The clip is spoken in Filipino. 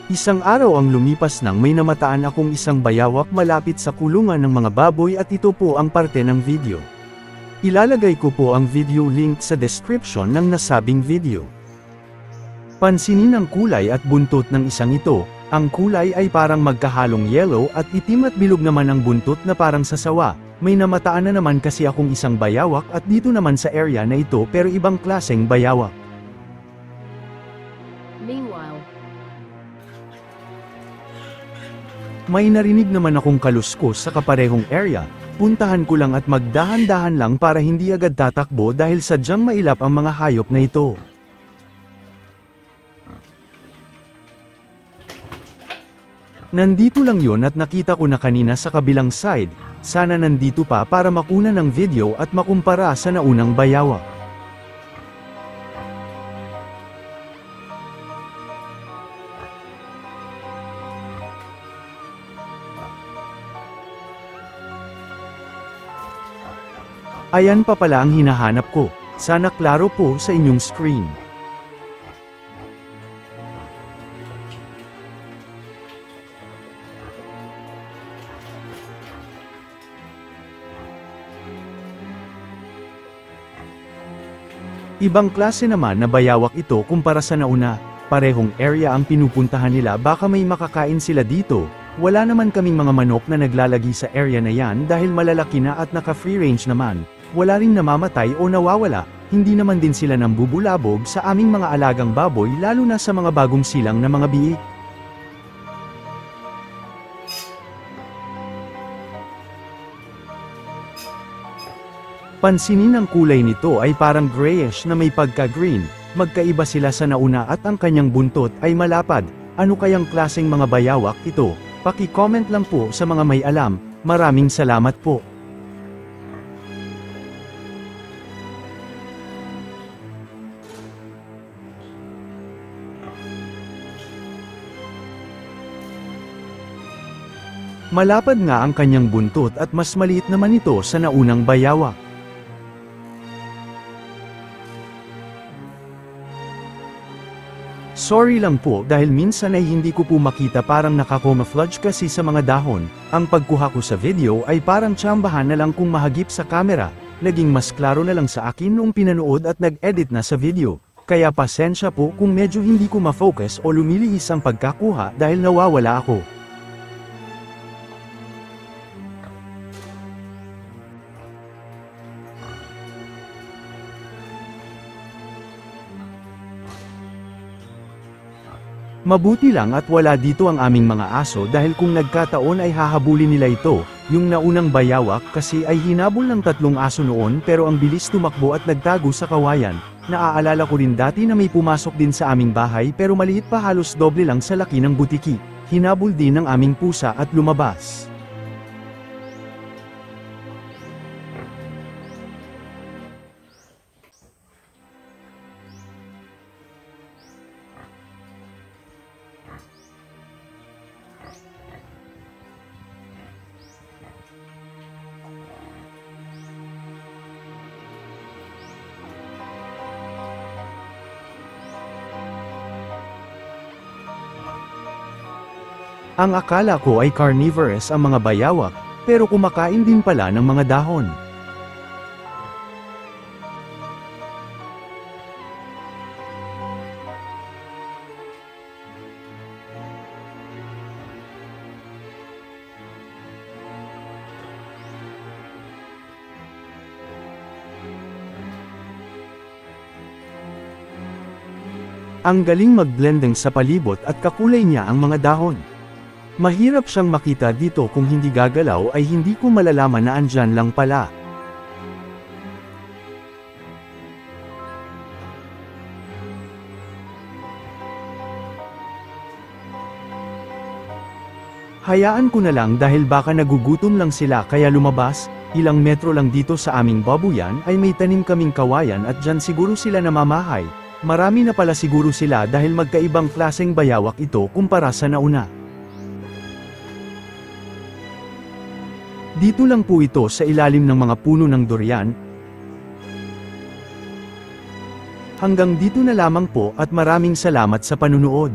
Isang araw ang lumipas nang may namataan akong isang bayawak malapit sa kulungan ng mga baboy at ito po ang parte ng video. Ilalagay ko po ang video link sa description ng nasabing video. Pansinin ang kulay at buntot ng isang ito, ang kulay ay parang magkahalong yellow at itim at bilog naman ang buntot na parang sasawa. May namataan na naman kasi akong isang bayawak at dito naman sa area na ito pero ibang klaseng bayawak. Meanwhile, may narinig naman akong kaluskos sa kaparehong area, puntahan ko lang at magdahan-dahan lang para hindi agad tatakbo dahil sadyang mailap ang mga hayop na ito. Nandito lang yon at nakita ko na kanina sa kabilang side, sana nandito pa para makuna ng video at makumpara sa naunang bayawak. Ayan pa pala ang hinahanap ko, sana klaro po sa inyong screen. Ibang klase naman na bayawak ito kumpara sa nauna, parehong area ang pinupuntahan nila baka may makakain sila dito, wala naman kaming mga manok na naglalagi sa area na yan dahil malalaki na at naka-free range naman. Wala ring namamatay o nawawala, hindi naman din sila nambubulabog sa aming mga alagang baboy lalo na sa mga bagong silang na mga biik. Pansinin ang kulay nito ay parang grayish na may pagka-green, magkaiba sila sa nauna at ang kanyang buntot ay malapad. Ano kayang klaseng mga bayawak ito? Paki-comment lang po sa mga may alam, maraming salamat po. Malapad nga ang kanyang buntot at mas maliit naman ito sa naunang bayawak. Sorry lang po dahil minsan ay hindi ko po makita parang nakacamouflage kasi sa mga dahon, ang pagkuha ko sa video ay parang tsambahan na lang kung mahagip sa camera, naging mas klaro na lang sa akin noong pinanood at nag-edit na sa video, kaya pasensya po kung medyo hindi ko ma-focus o lumilihis ang pagkakuha dahil nawawala ako. Mabuti lang at wala dito ang aming mga aso dahil kung nagkataon ay hahabulin nila ito, yung naunang bayawak kasi ay hinabol ng 3 aso noon pero ang bilis tumakbo at nagtago sa kawayan. Naaalala ko rin dati na may pumasok din sa aming bahay pero maliit pa halos doble lang sa laki ng butiki, hinabol din ng aming pusa at lumabas. Ang akala ko ay carnivorous ang mga bayawak, pero kumakain din pala ng mga dahon. Ang galing mag-blending sa palibot at kakulay niya ang mga dahon. Mahirap siyang makita dito kung hindi gagalaw ay hindi ko malalaman na andyan lang pala. Hayaan ko na lang dahil baka nagugutom lang sila kaya lumabas, ilang metro lang dito sa aming babuyan ay may tanim kaming kawayan at dyan siguro sila namamahay. Marami na pala siguro sila dahil magkaibang klaseng bayawak ito kumpara sa nauna. Dito lang po ito sa ilalim ng mga puno ng durian. Hanggang dito na lamang po at maraming salamat sa panunood.